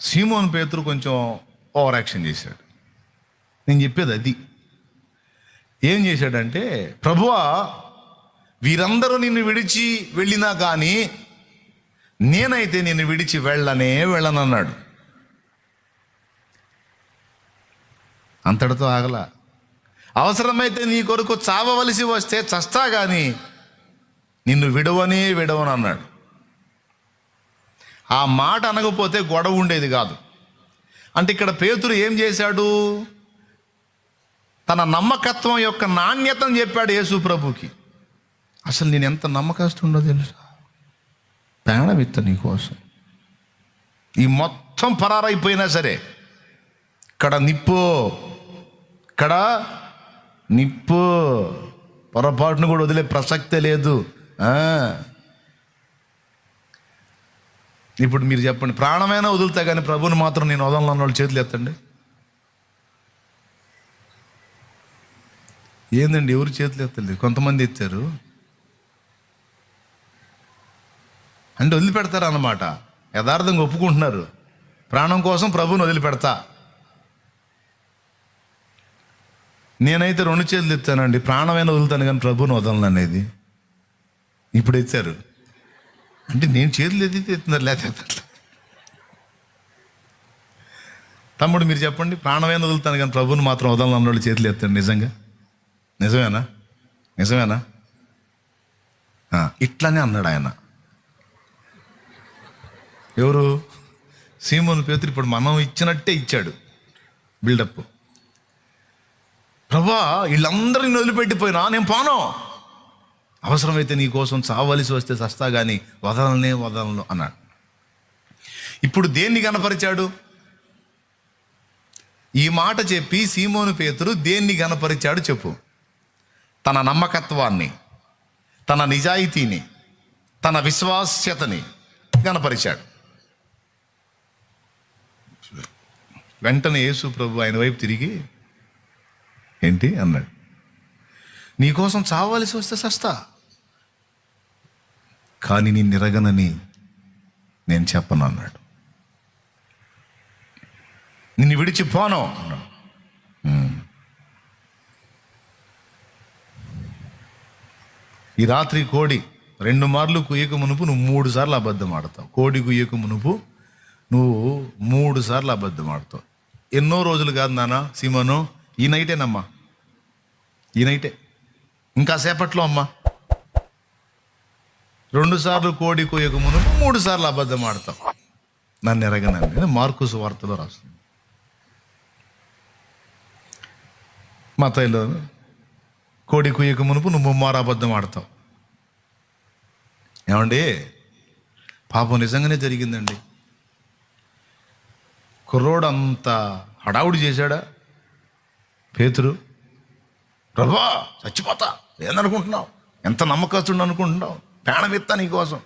సీమోను పేతురు కొంచెం over action చేశాడు. నేను చెప్పేది అది. ఏం చేశాడంటే, ప్రభువా వీరందరూ నిన్ను విడిచి వెళ్ళినా కానీ నేనైతే నిన్ను విడిచి వెళ్ళనన్నాడు. అంతటితో ఆగల. అవసరమైతే నీ కొరకు చావవలసి వస్తే చస్తా కానీ నిన్ను విడవనన్నాడు. ఆ మాట అనకపోతే గొడవ ఉండేది కాదు. అంటే ఇక్కడ పేతురు ఏం చేశాడు? తన నమ్మకత్వం యొక్క నాణ్యతను చెప్పాడు యేసు ప్రభుకి. అసలు నేను ఎంత నమ్మకస్తుండో తెలుసా? ప్రాణం ఇత్త నీకోసం. ఈ మొత్తం పరారైపోయినా సరే ఇక్కడ నిప్పు పొరపాటును కూడా వదిలే ప్రసక్తే లేదు. ఇప్పుడు మీరు చెప్పండి, ప్రాణమైనా వదులుతా కానీ ప్రభుని మాత్రం నేను వదలను అన్న వాళ్ళు చేతులు ఎత్తండి. ఏందండి, ఎవరు చేతులు ఎత్తలేదు? కొంతమంది ఎత్తారు. అంటే వదిలిపెడతారు అన్నమాట. యథార్థంగా ఒప్పుకుంటున్నారు, ప్రాణం కోసం ప్రభుని వదిలిపెడతా. నేనైతే 2 చేతులు ఎత్తానండి, ప్రాణమైనా వదులుతాను కానీ ప్రభుని వదలను అనేది. ఇప్పుడు ఎత్తారు అంటే నేను చేతులు ఎత్తున్నారు, లేకపోతే తమ్ముడు మీరు చెప్పండి, ప్రాణమైనా వదులుతాను కానీ ప్రభుని మాత్రం వదలను అన్నోళ్ళు చేతులు ఎత్తండి. నిజమేనా? ఇట్లానే అన్నాడు ఆయన. ఎవరు? సీమోను పేతురు. ఇప్పుడు మనం ఇచ్చినట్టే ఇచ్చాడు బిల్డప్. ప్రభువా వీళ్ళందరినీ వదిలిపెట్టిపోయినా నేను పోను, అవసరమైతే నీ కోసం చావలసి వస్తే చస్తా కానీ వదలను అన్నాడు. ఇప్పుడు దేన్ని కనపరిచాడు? ఈ మాట చెప్పి సీమోను పేతురు దేన్ని కనపరిచాడు చెప్పు? తన నమ్మకత్వాన్ని, తన నిజాయితీని, తన విశ్వాస్యతని కనపరిచాడు. వెంటనే యేసు ప్రభు ఆయన వైపు తిరిగి ఏంటి అన్నాడు? నీకోసం చావలసి వస్తే చస్తా, కానీ నీ నిరగనని నేను చెప్పను అన్నాడు. నిన్ను విడిచిపోను అన్నాడు. ఈ రాత్రి కోడి 2 మార్లు కుయ్యక మునుపు నువ్వు 3 సార్లు అబద్ధం ఆడతావు. కోడి కుయ్యక మునుపు నువ్వు 3 సార్లు అబద్ధం ఆడతావు. ఎన్నో రోజులు కాదు నాన్న సీమోను, ఈ నైటేనమ్మా, ఈ నైటే, ఇంకా సేపట్లో అమ్మా. 2 సార్లు కోడి కుయ్యక మునుపు 3 సార్లు అబద్ధం ఆడతావు, నన్ను ఎరగనండి. మార్కు సువార్తలో రాస్తుంది. మత్తయిలో కోడి కుయ్యక మునుపు నువ్వు 3 మారు అబద్ధం ఆడతావు. ఏమండి, పాపం నిజంగానే జరిగిందండి. కుర్రోడు అంత హడావుడి చేశాడా పేతురు? ప్రభువా చచ్చిపోతా, ఏందనుకుంటున్నావు? ఎంత నమ్మకస్తుడు అనుకుంటున్నావు? ప్రాణం ఇస్తా నీకోసం.